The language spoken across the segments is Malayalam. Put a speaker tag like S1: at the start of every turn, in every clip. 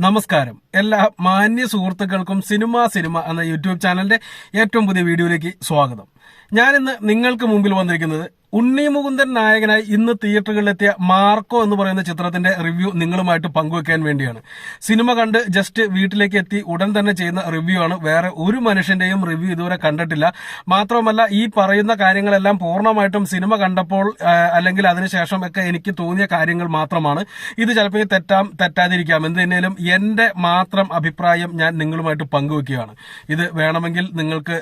S1: നമസ്കാരം. എല്ലാ മാന്യ സുഹൃത്തുക്കൾക്കും സിനിമ എന്ന യൂട്യൂബ് ചാനലിന്റെ ഏറ്റവും പുതിയ വീഡിയോയിലേക്ക് സ്വാഗതം. ഞാനിന്ന് നിങ്ങൾക്ക് മുമ്പിൽ വന്നിരിക്കുന്നത് ഉണ്ണി മുകുന്ദൻ നായകനായി ഇന്ന് തിയേറ്ററുകളിലെത്തിയ മാർക്കോ എന്ന് പറയുന്ന ചിത്രത്തിന്റെ റിവ്യൂ നിങ്ങളുമായിട്ട് പങ്കുവെക്കാൻ വേണ്ടിയാണ്. സിനിമ കണ്ട് ജസ്റ്റ് വീട്ടിലേക്ക് എത്തി ഉടൻ തന്നെ ചെയ്യുന്ന റിവ്യൂ ആണ്. വേറെ ഒരു മനുഷ്യന്റെയും റിവ്യൂ ഇതുവരെ കണ്ടിട്ടില്ല. മാത്രമല്ല ഈ പറയുന്ന കാര്യങ്ങളെല്ലാം പൂർണ്ണമായിട്ടും സിനിമ കണ്ടപ്പോൾ അല്ലെങ്കിൽ അതിനുശേഷം ഒക്കെ എനിക്ക് തോന്നിയ കാര്യങ്ങൾ മാത്രമാണ്. ഇത് ചിലപ്പോൾ തെറ്റാതിരിക്കാം. എന്ത് തന്നെയാലും എന്റെ മാത്രം അഭിപ്രായം ഞാൻ നിങ്ങളുമായിട്ട് പങ്കുവെക്കുകയാണ്. ഇത് വേണമെങ്കിൽ നിങ്ങൾക്ക്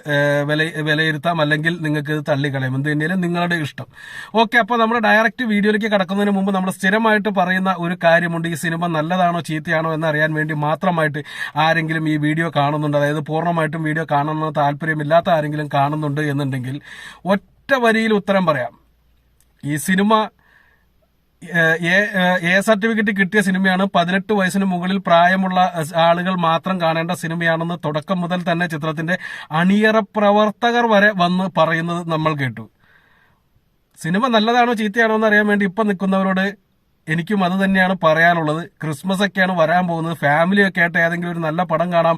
S1: വിലയിരുത്താം, അല്ലെങ്കിൽ നിങ്ങൾക്ക് ഇത് തള്ളിക്കളയാം. എന്ത് തന്നെയാലും നിങ്ങളുടെ ഇഷ്ടം. ഓക്കെ, അപ്പൊ നമ്മൾ ഡയറക്റ്റ് വീഡിയോയിലേക്ക് കടക്കുന്നതിന് മുമ്പ് നമ്മൾ സ്ഥിരമായിട്ട് പറയുന്ന ഒരു കാര്യമുണ്ട്. ഈ സിനിമ നല്ലതാണോ ചീത്തയാണോ എന്ന് അറിയാൻ വേണ്ടി മാത്രമായിട്ട് ആരെങ്കിലും ഈ വീഡിയോ കാണുന്നുണ്ട്, അതായത് പൂർണ്ണമായിട്ടും വീഡിയോ കാണുന്ന താല്പര്യമില്ലാത്ത ആരെങ്കിലും കാണുന്നുണ്ട് എന്നുണ്ടെങ്കിൽ ഒറ്റ വരിയിൽ ഉത്തരം പറയാം. ഈ സിനിമ എ സർട്ടിഫിക്കറ്റ് കിട്ടിയ സിനിമയാണ്. 18 വയസ്സിന് മുകളിൽ പ്രായമുള്ള ആളുകൾ മാത്രം കാണേണ്ട സിനിമയാണെന്ന് തുടക്കം മുതൽ തന്നെ ചിത്രത്തിന്റെ അണിയറ പ്രവർത്തകർ വരെ വന്ന് പറയുന്നത് നമ്മൾ കേട്ടു. സിനിമ നല്ലതാണോ ചീത്തയാണോ എന്ന് അറിയാൻ വേണ്ടി ഇപ്പൊ നിൽക്കുന്നവരോട് എനിക്കും അത് തന്നെയാണ് പറയാനുള്ളത്. ക്രിസ്മസ് ഒക്കെയാണ് വരാൻ പോകുന്നത്. ഫാമിലിയൊക്കെ ആയിട്ട് ഏതെങ്കിലും ഒരു നല്ല പടം കാണാം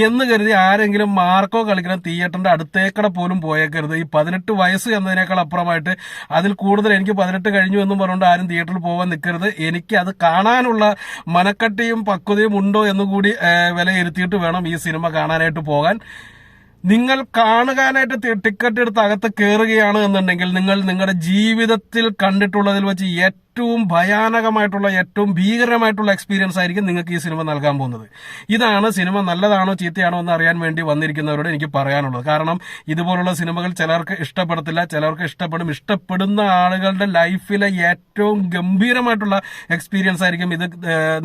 S1: എന്ന് കരുതി ആരെങ്കിലും മാർക്കോ കളിക്കണം തിയേറ്ററിന്റെ അടുത്തേക്കടെ പോലും പോയേക്കരുത്. ഈ 18 വയസ്സ് എന്നതിനേക്കാൾ അപ്പുറമായിട്ട് അതിൽ കൂടുതൽ എനിക്ക് 18 കഴിഞ്ഞു എന്നും പറഞ്ഞുകൊണ്ട് ആരും തിയേറ്ററിൽ പോകാൻ നിൽക്കരുത്. എനിക്ക് അത് കാണാനുള്ള മനക്കട്ടിയും പക്വതയും ഉണ്ടോ എന്നുകൂടി വിലയിരുത്തിയിട്ട് വേണം ഈ സിനിമ കാണാനായിട്ട് പോകാൻ. നിങ്ങൾ കാണുവാനായിട്ട് ടിക്കറ്റ് എടുത്ത് അകത്ത് കയറുകയാണ് എന്നുണ്ടെങ്കിൽ നിങ്ങൾ നിങ്ങളുടെ ജീവിതത്തിൽ കണ്ടിട്ടുള്ളതിൽ വെച്ച് ഏറ്റവും ഭയാനകമായിട്ടുള്ള, ഏറ്റവും ഭീകരമായിട്ടുള്ള എക്സ്പീരിയൻസ് ആയിരിക്കും നിങ്ങൾക്ക് ഈ സിനിമ നൽകാൻ പോകുന്നത്. ഇതാണ് സിനിമ നല്ലതാണോ ചീത്തയാണോ എന്ന് അറിയാൻ വേണ്ടി വന്നിരിക്കുന്നവരോട് എനിക്ക് പറയാനുള്ളത്. കാരണം ഇതുപോലുള്ള സിനിമകൾ ചിലർക്ക് ഇഷ്ടപ്പെടത്തില്ല, ചിലർക്ക് ഇഷ്ടപ്പെടും. ഇഷ്ടപ്പെടുന്ന ആളുകളുടെ ലൈഫിലെ ഏറ്റവും ഗംഭീരമായിട്ടുള്ള എക്സ്പീരിയൻസ് ആയിരിക്കും ഇത്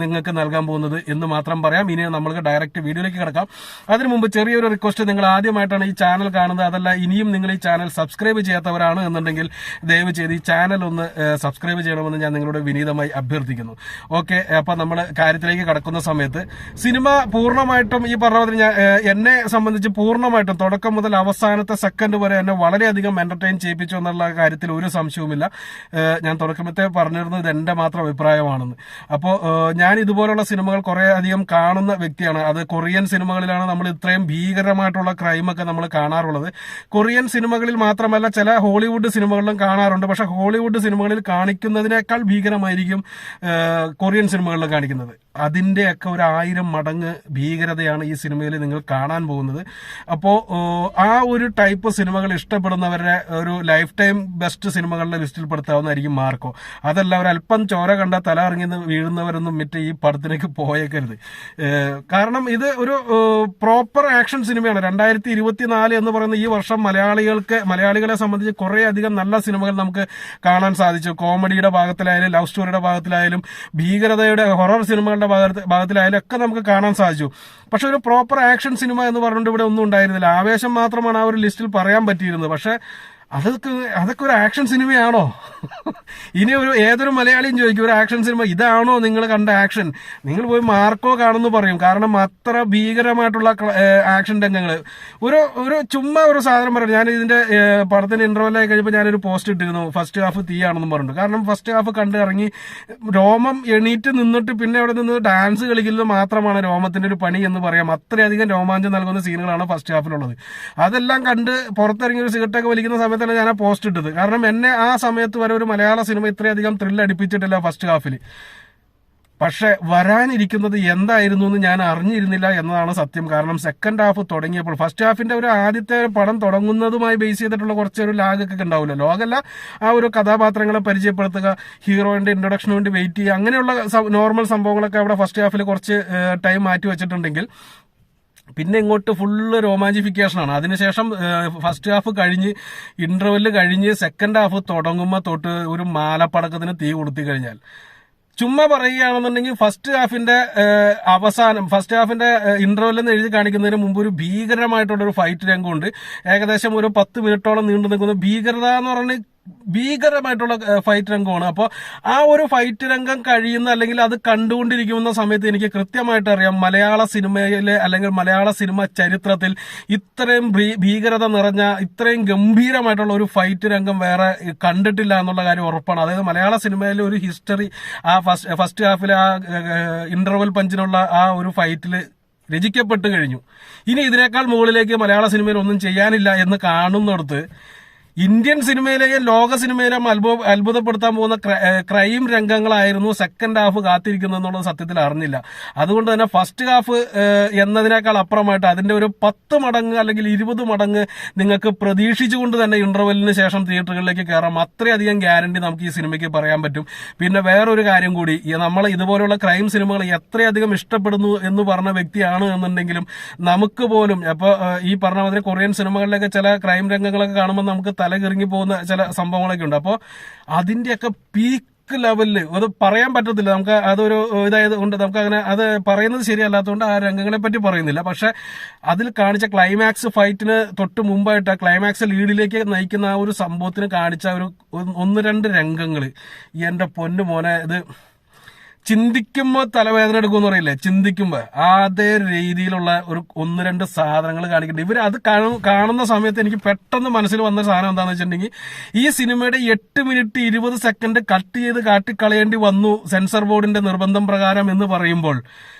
S1: നിങ്ങൾക്ക് നൽകാൻ പോകുന്നത് എന്ന് മാത്രം പറയാം. ഇനി നമ്മൾക്ക് ഡയറക്റ്റ് വീഡിയോയിലേക്ക് കിടക്കാം. അതിനു മുമ്പ് ചെറിയൊരു റിക്വസ്റ്റ്. നിങ്ങൾ ആദ്യമായിട്ടാണ് ഈ ചാനൽ കാണുന്നത്, അതല്ല ഇനിയും നിങ്ങൾ ഈ ചാനൽ സബ്സ്ക്രൈബ് ചെയ്യാത്തവരാണ് എന്നുണ്ടെങ്കിൽ ദയവ് ചെയ്ത് ഈ ചാനൽ ഒന്ന് സബ്സ്ക്രൈബ് ചെയ്യണമെന്ന് ഞാൻ നിങ്ങളോട് വിനീതമായി അഭ്യർത്ഥിക്കുന്നു. ഓക്കെ, അപ്പൊ നമ്മൾ കാര്യത്തിലേക്ക് കടക്കുന്ന സമയത്ത് സിനിമ പൂർണ്ണമായിട്ടും ഈ പറഞ്ഞ എന്നെ സംബന്ധിച്ച് പൂർണ്ണമായിട്ടും തുടക്കം മുതൽ അവസാനത്തെ സെക്കൻഡ് വരെ എന്നെ വളരെയധികം എന്റർടൈൻ ചെയ്യിപ്പിച്ചു എന്നുള്ള കാര്യത്തിൽ ഒരു സംശയവുമില്ല. ഞാൻ തുടക്കമത്തെ പറഞ്ഞിരുന്നത് ഇത് എന്റെ മാത്രം അഭിപ്രായമാണെന്ന്. അപ്പോൾ ഞാൻ ഇതുപോലുള്ള സിനിമകൾ കുറെ അധികം കാണുന്ന വ്യക്തിയാണ്. അത് കൊറിയൻ സിനിമകളിലാണ് നമ്മൾ ഇത്രയും ഭീകരമായിട്ടുള്ള ക്രൈമൊക്കെ നമ്മൾ കാണാറുള്ളത്. കൊറിയൻ സിനിമകളിൽ മാത്രമല്ല ചില ഹോളിവുഡ് സിനിമകളിലും കാണാറുണ്ട്. പക്ഷെ ഹോളിവുഡ് സിനിമകളിൽ കാണിക്കുന്നതിനേക്കാൾ ഭീകരമായിരിക്കും കൊറിയൻ സിനിമകളിൽ കാണിക്കുന്നത്. അതിന്റെയൊക്കെ 1000 മടങ്ങ് ഭീകരതയാണ് ഈ സിനിമയിൽ നിങ്ങൾ കാണാൻ പോകുന്നത്. അപ്പോ ആ ഒരു ടൈപ്പ് സിനിമകൾ ഇഷ്ടപ്പെടുന്നവരുടെ ഒരു ലൈഫ് ടൈം ബെസ്റ്റ് സിനിമകളുടെ ലിസ്റ്റിൽ പെടുത്താവുന്നതായിരിക്കും മാർക്കോ. അതല്ല ഒരല്പം ചോര കണ്ട തല ഇറങ്ങി വീഴുന്നവരൊന്നും മറ്റേ ഈ പടത്തിലേക്ക് പോയേക്കരുത്. കാരണം ഇത് ഒരു പ്രോപ്പർ ആക്ഷൻ സിനിമയാണ്. 2024 എന്ന് പറയുന്ന ഈ വർഷം മലയാളികളെ സംബന്ധിച്ച് കുറെ അധികം നല്ല സിനിമകൾ നമുക്ക് കാണാൻ സാധിച്ചു. കോമഡിയുടെ ഭാഗത്തിലായാലും ലവ് സ്റ്റോറിയുടെ ഭാഗത്തിലായാലും ഭീകരതയുടെ ഹൊറർ സിനിമകളുടെ ഭാഗത്തിലായാലും ഒക്കെ നമുക്ക് കാണാൻ സാധിച്ചു. പക്ഷെ ഒരു പ്രോപ്പർ ആക്ഷൻ സിനിമ എന്ന് പറഞ്ഞുകൊണ്ട് ഇവിടെ ഒന്നും ഉണ്ടായിരുന്നില്ല. ആവേശം മാത്രമാണ് ആ ഒരു ലിസ്റ്റിൽ പറയാൻ പറ്റിയിരുന്നത്. പക്ഷെ അതൊക്കെ ഒരു ആക്ഷൻ സിനിമയാണോ? ഇനി ഏതൊരു മലയാളിയും ചോദിക്കും, ഒരു ആക്ഷൻ സിനിമ ഇതാണോ നിങ്ങൾ കണ്ട ആക്ഷൻ? നിങ്ങൾ പോയി മാർക്കോ കാണുന്നു പറയും. കാരണം അത്ര ഭീകരമായിട്ടുള്ള ആക്ഷൻ രംഗങ്ങൾ. ഒരു ചുമ്മാ ഒരു സാധനം പറയും. ഞാൻ ഇതിന്റെ പടത്തിന് ഇന്റർവെല്ലായി കഴിയുമ്പോൾ ഞാനൊരു പോസ്റ്റ് ഇട്ടിരുന്നു, ഫസ്റ്റ് ഹാഫ് തീയാണെന്ന് പറഞ്ഞു. കാരണം ഫസ്റ്റ് ഹാഫ് കണ്ട് ഇറങ്ങി രോമം എണീറ്റ് നിന്നിട്ട് പിന്നെ അവിടെ നിന്ന് ഡാൻസ് കളിക്കുന്നത് മാത്രമാണ് രോമത്തിന്റെ ഒരു പണി എന്ന് പറയാം. അത്രയധികം രോമാഞ്ചം നൽകുന്ന സീനുകളാണ് ഫസ്റ്റ് ഹാഫിലുള്ളത്. അതെല്ലാം കണ്ട് പുറത്തിറങ്ങി ഒരു സിഗരറ്റൊക്കെ വലിക്കുന്ന സമയത്ത് ഞാൻ ആ പോസ്റ്റ് ഇട്ടത്. കാരണം എന്നെ ആ സമയത്ത് വരെ ഒരു മലയാള സിനിമ ഇത്രയധികം ത്രില്ല് അടിപ്പിച്ചിട്ടില്ല ഫസ്റ്റ് ഹാഫിൽ. പക്ഷെ വരാനിരിക്കുന്നത് എന്തായിരുന്നു എന്ന് ഞാൻ അറിഞ്ഞിരുന്നില്ല എന്നതാണ് സത്യം. കാരണം സെക്കൻഡ് ഹാഫ് തുടങ്ങിയപ്പോൾ ഫസ്റ്റ് ഹാഫിന്റെ ഒരു ആദ്യത്തെ പടം തുടങ്ങുന്നതുമായി ബേസ് ചെയ്തിട്ടുള്ള കുറച്ചൊരു ലാഗൊക്കെ ഉണ്ടാവില്ല. ലോകല്ല, ആ ഒരു കഥാപാത്രങ്ങളെ പരിചയപ്പെടുത്തുക, ഹീറോയിന്റെ ഇൻട്രൊഡക്ഷന് വേണ്ടി വെയിറ്റ് ചെയ്യുക, അങ്ങനെയുള്ള നോർമൽ സംഭവങ്ങളൊക്കെ അവിടെ ഫസ്റ്റ് ഹാഫിൽ കുറച്ച് ടൈം മാറ്റി വെച്ചിട്ടുണ്ടെങ്കിൽ പിന്നെ ഇങ്ങോട്ട് ഫുള്ള് രോമാഞ്ചിഫിക്കേഷനാണ്. അതിനുശേഷം ഫസ്റ്റ് ഹാഫ് കഴിഞ്ഞ് ഇന്റർവെല് കഴിഞ്ഞ് സെക്കൻഡ് ഹാഫ് തുടങ്ങുമ്പോൾ തൊട്ട് ഒരു മാലപ്പടക്കത്തിന് തീ കൊടുത്തു കഴിഞ്ഞാൽ, ചുമ്മാ പറയുകയാണെന്നുണ്ടെങ്കിൽ ഫസ്റ്റ് ഹാഫിന്റെ ഇന്റർവെൽ എന്ന് എഴുതി കാണിക്കുന്നതിന് മുമ്പ് ഒരു ഭീകരമായിട്ടുള്ള ഒരു ഫൈറ്റ് രംഗമുണ്ട്. ഏകദേശം ഒരു 10 മിനിറ്റോളം നീണ്ടു നിൽക്കുന്ന ഭീകരത എന്ന് പറഞ്ഞ് ഭീകരമായിട്ടുള്ള ഫൈറ്റ് രംഗമാണ്. അപ്പോൾ ആ ഒരു ഫൈറ്റ് രംഗം കഴിയുന്ന അല്ലെങ്കിൽ അത് കണ്ടുകൊണ്ടിരിക്കുന്ന സമയത്ത് എനിക്ക് കൃത്യമായിട്ട് അറിയാം മലയാള സിനിമയിലെ അല്ലെങ്കിൽ മലയാള സിനിമ ചരിത്രത്തിൽ ഇത്രയും ഭീകരത നിറഞ്ഞ ഇത്രയും ഗംഭീരമായിട്ടുള്ള ഒരു ഫൈറ്റ് രംഗം വേറെ കണ്ടിട്ടില്ല എന്നുള്ള കാര്യം ഉറപ്പാണ്. അതായത് മലയാള സിനിമയിലെ ഒരു ഹിസ്റ്ററി ആ ഫസ്റ്റ് ഹാഫിലെ ആ ഇന്റർവൽ പഞ്ചിനുള്ള ആ ഒരു ഫൈറ്റിൽ രചിക്കപ്പെട്ട് കഴിഞ്ഞു. ഇനി ഇതിനേക്കാൾ മുകളിലേക്ക് മലയാള സിനിമയിൽ ഒന്നും ചെയ്യാനില്ല എന്ന് കാണുന്നിടത്ത് ഇന്ത്യൻ സിനിമയിലെയും ലോക സിനിമയിലെയും അത്ഭുതപ്പെടുത്താൻ പോകുന്ന ക്രൈം രംഗങ്ങളായിരുന്നു സെക്കൻഡ് ഹാഫ് കാത്തിരിക്കുന്നത് എന്നുള്ളത് സത്യത്തിൽ അറിഞ്ഞില്ല. അതുകൊണ്ട് തന്നെ ഫസ്റ്റ് ഹാഫ് എന്നതിനേക്കാൾ അപ്പുറമായിട്ട് അതിന്റെ ഒരു 10 മടങ്ങ് അല്ലെങ്കിൽ 20 മടങ്ങ് നിങ്ങൾക്ക് പ്രതീക്ഷിച്ചുകൊണ്ട് തന്നെ ഇന്റർവെല്ലിന് ശേഷം തിയേറ്ററുകളിലേക്ക് കയറാം. അത്രയധികം ഗ്യാരണ്ടി നമുക്ക് ഈ സിനിമയ്ക്ക് പറയാൻ പറ്റും. പിന്നെ വേറൊരു കാര്യം കൂടി, നമ്മൾ ഇതുപോലുള്ള ക്രൈം സിനിമകൾ എത്രയധികം ഇഷ്ടപ്പെടുന്നു എന്ന് പറഞ്ഞ വ്യക്തിയാണ് എന്നുണ്ടെങ്കിലും നമുക്ക് പോലും അപ്പോൾ ഈ പറഞ്ഞ മാതിരി കൊറിയൻ സിനിമകളിലൊക്കെ ചില ക്രൈം രംഗങ്ങളൊക്കെ കാണുമ്പോൾ നമുക്ക് തലകിറങ്ങി പോകുന്ന ചില സംഭവങ്ങളൊക്കെ ഉണ്ട്. അപ്പോൾ അതിന്റെയൊക്കെ പീക്ക് ലെവലില് അത് പറയാൻ പറ്റത്തില്ല. നമുക്ക് അതൊരു ഇതായത് കൊണ്ട് നമുക്ക് അങ്ങനെ അത് പറയുന്നത് ശരിയല്ലാത്തതുകൊണ്ട് ആ രംഗങ്ങളെ പറ്റി പറയുന്നില്ല. പക്ഷെ അതിൽ കാണിച്ച ക്ലൈമാക്സ് ഫൈറ്റിന് തൊട്ട് മുമ്പായിട്ട് ക്ലൈമാക്സ് ലീഡിലേക്ക് നയിക്കുന്ന ആ ഒരു സംഭവത്തിന് കാണിച്ച ഒരു 1-2 രംഗങ്ങൾ എന്റെ പൊന്നു മോനെ, ഇത് ചിന്തിക്കുമ്പോൾ തലവേദന എടുക്കുമെന്ന് പറയില്ലേ, ചിന്തിക്കുമ്പോൾ അതേ രീതിയിലുള്ള ഒരു 1-2 സാധനങ്ങൾ കാണിക്കുന്നുണ്ട്. ഇവർ അത് കാണുന്ന സമയത്ത് എനിക്ക് പെട്ടെന്ന് മനസ്സിൽ വന്ന സാധനം എന്താണെന്ന് വെച്ചിട്ടുണ്ടെങ്കിൽ ഈ സിനിമയുടെ 8 മിനിറ്റ് 20 സെക്കൻഡ് കട്ട് ചെയ്ത് കാട്ടിക്കളയേണ്ടി വന്നു സെൻസർ ബോർഡിന്റെ നിർബന്ധം പ്രകാരം എന്ന് പറയുമ്പോൾ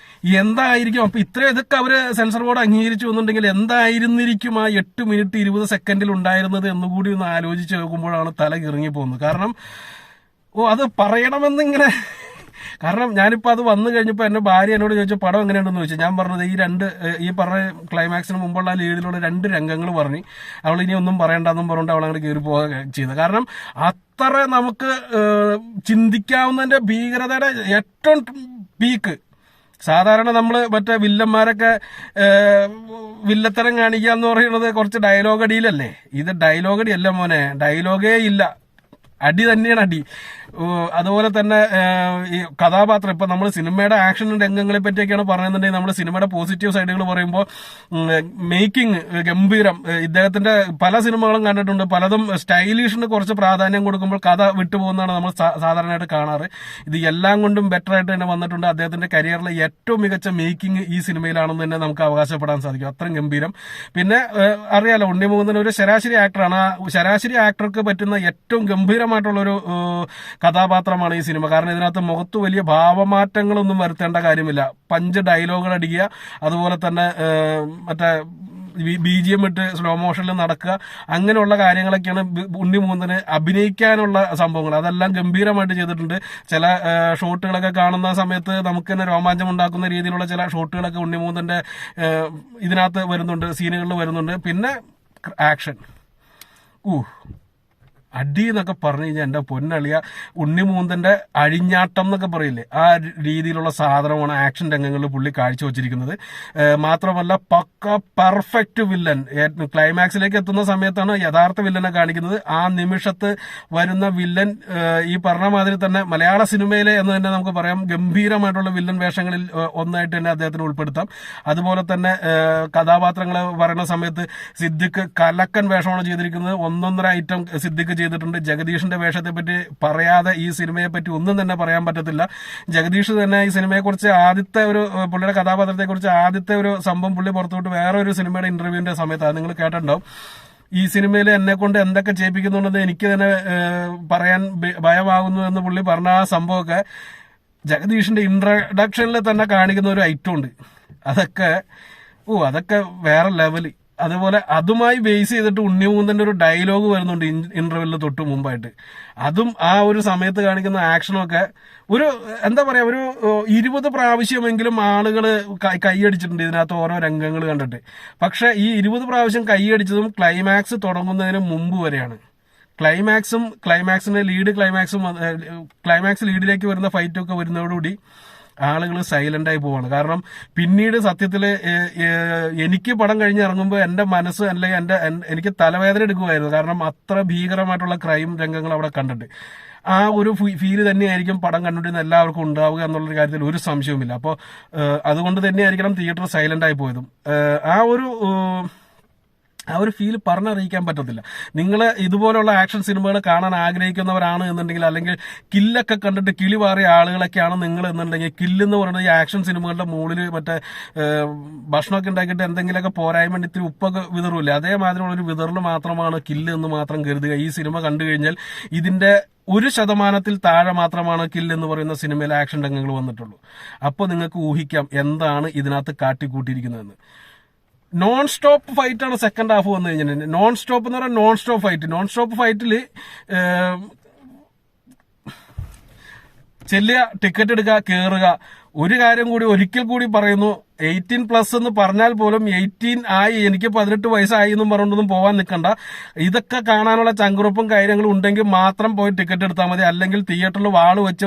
S1: എന്തായിരിക്കും. അപ്പൊ ഇതൊക്കെ അവര് സെൻസർ ബോർഡ് അംഗീകരിച്ചു എന്നുണ്ടെങ്കിൽ എന്തായിരുന്നിരിക്കും ആ 8 മിനിറ്റ് 20 സെക്കൻഡിൽ ഉണ്ടായിരുന്നത് എന്നുകൂടി ഒന്ന് ആലോചിച്ച് നോക്കുമ്പോഴാണ് തല കിറങ്ങി പോകുന്നത്. കാരണം അത് പറയണമെന്നിങ്ങനെ, കാരണം ഞാനിപ്പോ അത് വന്നു കഴിഞ്ഞപ്പോൾ എന്റെ ഭാര്യ എന്നോട് ചോദിച്ചു പടം എങ്ങനെയുണ്ടെന്ന് ചോദിച്ചു. ഞാൻ പറഞ്ഞത് ഈ പറഞ്ഞ ക്ലൈമാക്സിന് മുമ്പുള്ള ലീഡിലുള്ള 2 രംഗങ്ങൾ പറഞ്ഞു. അവൾ ഇനി ഒന്നും പറയണ്ടെന്നും പറഞ്ഞുകൊണ്ട് അവൾ അങ്ങോട്ട് കയറി പോവുക ചെയ്തത്. കാരണം അത്ര നമുക്ക് ചിന്തിക്കാവുന്നതിന്റെ ഭീകരതയുടെ ഏറ്റവും പീക്ക്. സാധാരണ നമ്മൾ മറ്റേ വില്ലന്മാരൊക്കെ വില്ലത്തരം കാണിക്കുക എന്ന് പറയുന്നത് കുറച്ച് ഡയലോഗ് അടിയിലല്ലേ. ഇത് ഡയലോഗ് അടിയല്ല മോനെ, ഡയലോഗേ ഇല്ല, അടി തന്നെയാണ് അടി. അതുപോലെ തന്നെ ഈ കഥാപാത്രം ഇപ്പൊ നമ്മൾ സിനിമയുടെ ആക്ഷൻ രംഗങ്ങളെ പറ്റിയൊക്കെയാണ് പറയുന്നുണ്ടെങ്കിൽ നമ്മൾ സിനിമയുടെ പോസിറ്റീവ് സൈഡുകൾ പറയുമ്പോൾ മേക്കിംഗ് ഗംഭീരം. ഇദ്ദേഹത്തിന്റെ പല സിനിമകളും കണ്ടിട്ടുണ്ട്, പലതും സ്റ്റൈലിഷിന് കുറച്ച് പ്രാധാന്യം കൊടുക്കുമ്പോൾ കഥ വിട്ടുപോകുന്നതാണ് നമ്മൾ സാധാരണയായിട്ട് കാണാറ്. ഇത് എല്ലാം കൊണ്ടും ബെറ്റർ ആയിട്ട് തന്നെ വന്നിട്ടുണ്ട്. അദ്ദേഹത്തിന്റെ കരിയറിലെ ഏറ്റവും മികച്ച മേക്കിംഗ് ഈ സിനിമയിലാണെന്ന് തന്നെ നമുക്ക് അവകാശപ്പെടാൻ സാധിക്കും. അത്രയും ഗംഭീരം. പിന്നെ അറിയാലോ, ഉണ്ണിമുകുന്ദൻ ഒരു ശരാശരി ആക്ടറാണ്. ആ ശരാശരി ആക്ടർക്ക് പറ്റുന്ന ഏറ്റവും ഗംഭീരമായിട്ടുള്ള ഒരു കഥാപാത്രമാണ് ഈ സിനിമ. കാരണം ഇതിനകത്ത് മുഖത്ത് വലിയ ഭാവമാറ്റങ്ങളൊന്നും വരുത്തേണ്ട കാര്യമില്ല. 5 ഡയലോഗുകൾ അടിക്കുക, അതുപോലെ തന്നെ മറ്റേ BGM ഇട്ട് സ്ലോ മോഷനിൽ നടക്കുക, അങ്ങനെയുള്ള കാര്യങ്ങളൊക്കെയാണ് ഉണ്ണിമുകുന്ദന് അഭിനയിക്കാനുള്ള സംഭവങ്ങൾ. അതെല്ലാം ഗംഭീരമായിട്ട് ചെയ്തിട്ടുണ്ട്. ചില ഷോട്ടുകളൊക്കെ കാണുന്ന സമയത്ത് നമുക്ക് തന്നെ രോമാഞ്ചം ഉണ്ടാക്കുന്ന രീതിയിലുള്ള ചില ഷോട്ടുകളൊക്കെ ഉണ്ണിമുകുന്ദന്റെ ഇതിനകത്ത് വരുന്നുണ്ട്, സീനുകളിൽ വരുന്നുണ്ട്. പിന്നെ ആക്ഷൻ അടി എന്നൊക്കെ പറഞ്ഞു കഴിഞ്ഞാൽ എന്റെ പൊന്നളിയ ഉണ്ണിമുകുന്ദന്റെ അഴിഞ്ഞാട്ടം എന്നൊക്കെ പറയില്ലേ, ആ രീതിയിലുള്ള സാധനമാണ് ആക്ഷൻ രംഗങ്ങളിൽ പുള്ളി കാഴ്ചവെച്ചിരിക്കുന്നത്. മാത്രമല്ല പക്ക പെർഫെക്റ്റ് വില്ലൻ. ക്ലൈമാക്സിലേക്ക് എത്തുന്ന സമയത്താണ് യഥാർത്ഥ വില്ലനെ കാണിക്കുന്നത്. ആ നിമിഷത്ത് വരുന്ന വില്ലൻ ഈ പറഞ്ഞ മാതിരി തന്നെ മലയാള സിനിമയിലെ എന്ന് തന്നെ നമുക്ക് പറയാം ഗംഭീരമായിട്ടുള്ള വില്ലൻ വേഷങ്ങളിൽ ഒന്നായിട്ട് തന്നെ അദ്ദേഹത്തിന് ഉൾപ്പെടുത്താം. അതുപോലെ തന്നെ കഥാപാത്രങ്ങൾ പറയുന്ന സമയത്ത് സിദ്ദിഖ് കലക്കൻ വേഷമാണ് ചെയ്തിരിക്കുന്നത്. 1-1.5 ഐറ്റം സിദ്ദിഖ് ചെയ്തിട്ടുണ്ട്. ജഗദീഷിന്റെ വേഷത്തെ പറ്റി പറയാതെ ഈ സിനിമയെ പറ്റി ഒന്നും തന്നെ പറയാൻ പറ്റത്തില്ല. ജഗദീഷ് തന്നെ ഈ സിനിമയെ കുറിച്ച് ആദ്യത്തെ ഒരു പുള്ളിയുടെ കഥാപാത്രത്തെ കുറിച്ച് ആദ്യത്തെ ഒരു സംഭവം പുള്ളി പുറത്തുവിട്ട് വേറെ ഒരു സിനിമയുടെ ഇന്റർവ്യൂവിന്റെ സമയത്ത് അത് നിങ്ങൾ കേട്ടിട്ടുണ്ടാവും. ഈ സിനിമയിൽ എന്നെ കൊണ്ട് എന്തൊക്കെ ചെയ്യിപ്പിക്കുന്നുണ്ടെന്ന് എനിക്ക് തന്നെ പറയാൻ ഭയമാകുന്നു എന്ന് പുള്ളി പറഞ്ഞ ആ സംഭവമൊക്കെ ജഗദീഷിന്റെ ഇൻട്രഡക്ഷനിൽ തന്നെ കാണിക്കുന്ന ഒരു ഐറ്റം ഉണ്ട്. അതൊക്കെ വേറെ ലെവല്. അതുപോലെ അതുമായി ബേസ് ചെയ്തിട്ട് ഉണ്ണിമുകുന്ദന്റെ ഒരു ഡയലോഗ് വരുന്നുണ്ട് ഇന്റർവെല്ലിന് തൊട്ട് മുമ്പായിട്ട്. അതും ആ ഒരു സമയത്ത് കാണിക്കുന്ന ആക്ഷനൊക്കെ ഒരു എന്താ പറയാ, ഒരു 20 പ്രാവശ്യമെങ്കിലും ആളുകൾ കൈയടിച്ചിട്ടുണ്ട് ഇതിനകത്ത് ഓരോ രംഗങ്ങൾ കണ്ടിട്ട്. പക്ഷെ ഈ 20 പ്രാവശ്യം കൈയടിച്ചതും ക്ലൈമാക്സ് തുടങ്ങുന്നതിന് മുമ്പ് വരെയാണ്. ക്ലൈമാക്സ് ലീഡിലേക്ക് വരുന്ന ഫൈറ്റൊക്കെ വരുന്നതോടുകൂടി ആളുകൾ സൈലന്റ് ആയി പോവാണ്. കാരണം പിന്നീട് സത്യത്തില് എനിക്ക് പടം കഴിഞ്ഞ് ഇറങ്ങുമ്പോൾ എന്റെ മനസ്സ് അല്ലെങ്കിൽ എനിക്ക് തലവേദന എടുക്കുമായിരുന്നു. കാരണം അത്ര ഭീകരമായിട്ടുള്ള ക്രൈം രംഗങ്ങൾ അവിടെ കണ്ടിട്ട് ആ ഒരു ഫീല് തന്നെയായിരിക്കും പടം കണ്ടിട്ട് എല്ലാവർക്കും ഉണ്ടാവുക എന്നുള്ളൊരു കാര്യത്തിൽ ഒരു സംശയവുമില്ല. അപ്പോൾ അതുകൊണ്ട് തന്നെയായിരിക്കണം തിയേറ്റർ സൈലന്റ് ആയി പോയതും. ആ ഒരു ആ ഒരു ഫീൽ പറഞ്ഞറിയിക്കാൻ പറ്റത്തില്ല. നിങ്ങൾ ഇതുപോലുള്ള ആക്ഷൻ സിനിമകൾ കാണാൻ ആഗ്രഹിക്കുന്നവരാണ് എന്നുണ്ടെങ്കിൽ, അല്ലെങ്കിൽ കില്ലൊക്കെ കണ്ടിട്ട് കിളി പാറിയ ആളുകളൊക്കെയാണ് നിങ്ങൾ എന്നുണ്ടെങ്കിൽ, കില്ലെന്ന് പറയുന്നത് ഈ ആക്ഷൻ സിനിമകളുടെ മുകളിൽ മറ്റേ ഭക്ഷണമൊക്കെ ഉണ്ടാക്കിയിട്ട് എന്തെങ്കിലുമൊക്കെ പോരായ്മ ഇത്തിരി ഉപ്പൊക്കെ വിതറില്ല, അതേമാതിരിയുള്ള ഒരു വിതറിൽ മാത്രമാണ് കില്ല് എന്ന് മാത്രം കരുതുക. ഈ സിനിമ കണ്ടു കഴിഞ്ഞാൽ ഇതിന്റെ 1% താഴെ മാത്രമാണ് കില്ല് എന്ന് പറയുന്ന സിനിമയിൽ ആക്ഷൻ രംഗങ്ങൾ വന്നിട്ടുള്ളൂ. അപ്പോൾ നിങ്ങൾക്ക് ഊഹിക്കാം എന്താണ് ഇതിനകത്ത് കാട്ടിക്കൂട്ടിയിരിക്കുന്നതെന്ന്. നോൺ സ്റ്റോപ്പ് ഫൈറ്റ് ആണ് സെക്കൻഡ് ഹാഫ് വന്നു കഴിഞ്ഞിട്ടുണ്ടെങ്കിൽ. നോൺ സ്റ്റോപ്പ് എന്ന് പറഞ്ഞാൽ നോൺ സ്റ്റോപ്പ് ഫൈറ്റിൽ ചെല്ലുക, ടിക്കറ്റ് എടുക്കുക, കയറുക. ഒരു കാര്യം കൂടി ഒരിക്കൽ കൂടി പറയുന്നു, 18+ എന്ന് പറഞ്ഞാൽ പോലും 18 ആയി, എനിക്ക് 18 വയസ്സായി എന്നും പറഞ്ഞൊന്നും പോകാൻ നിൽക്കണ്ട. ഇതൊക്കെ കാണാനുള്ള ചങ്കുറപ്പും കാര്യങ്ങളും ഉണ്ടെങ്കിൽ മാത്രം പോയി ടിക്കറ്റ് എടുത്താൽ മതി. അല്ലെങ്കിൽ തിയേറ്ററിൽ വാള് വെച്ച്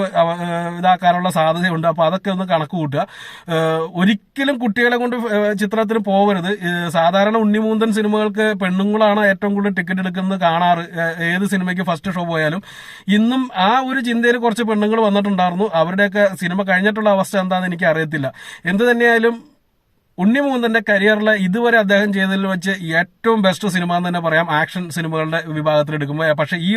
S1: ഇതാക്കാനുള്ള സാധ്യതയുണ്ട്. അപ്പൊ അതൊക്കെ ഒന്ന് കണക്ക് കൂട്ടുക. ഒരിക്കലും കുട്ടികളെ കൊണ്ട് ചിത്രത്തിന് പോകരുത്. സാധാരണ ഉണ്ണിമൂന്തൻ സിനിമകൾക്ക് പെണ്ണുങ്ങളാണ് ഏറ്റവും കൂടുതൽ ടിക്കറ്റ് എടുക്കുന്നത് കാണാറ്, ഏത് സിനിമയ്ക്ക് ഫസ്റ്റ് ഷോ പോയാലും. ഇന്നും ആ ഒരു ചിന്തയിൽ കുറച്ച് പെണ്ണുങ്ങൾ വന്നിട്ടുണ്ടായിരുന്നു. അവരുടെയൊക്കെ സിനിമ കഴിഞ്ഞിട്ടുള്ള അവസ്ഥ എന്താണെന്ന് എനിക്ക് അറിയത്തില്ല. എന്ത് തന്നെയായാലും ഉണ്ണിമൂന്തന്റെ കരിയറിൽ ഇതുവരെ അദ്ദേഹം ചെയ്തതിൽ വെച്ച് ഏറ്റവും ബെസ്റ്റ് സിനിമ എന്ന് തന്നെ പറയാം, ആക്ഷൻ സിനിമകളുടെ വിഭാഗത്തിൽ എടുക്കുമ്പോൾ. പക്ഷെ ഈ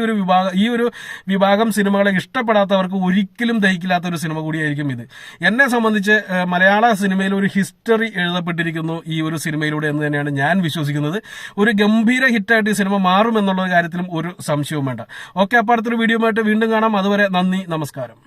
S1: ഒരു വിഭാഗം സിനിമകളെ ഇഷ്ടപ്പെടാത്തവർക്ക് ഒരിക്കലും ദഹിക്കില്ലാത്ത ഒരു സിനിമ കൂടിയായിരിക്കും ഇത്. എന്നെ സംബന്ധിച്ച് മലയാള സിനിമയിൽ ഒരു ഹിസ്റ്ററി എഴുതപ്പെട്ടിരിക്കുന്നു ഈ ഒരു സിനിമയിലൂടെ എന്ന് തന്നെയാണ് ഞാൻ വിശ്വസിക്കുന്നത്. ഒരു ഗംഭീര ഹിറ്റായിട്ട് ഈ സിനിമ മാറും എന്നുള്ള കാര്യത്തിലും ഒരു സംശയവും വേണ്ട. ഓക്കെ, അപ്പോൾ അടുത്തൊരു വീഡിയോ ആയിട്ട് വീണ്ടും കാണാം. അതുവരെ നന്ദി, നമസ്കാരം.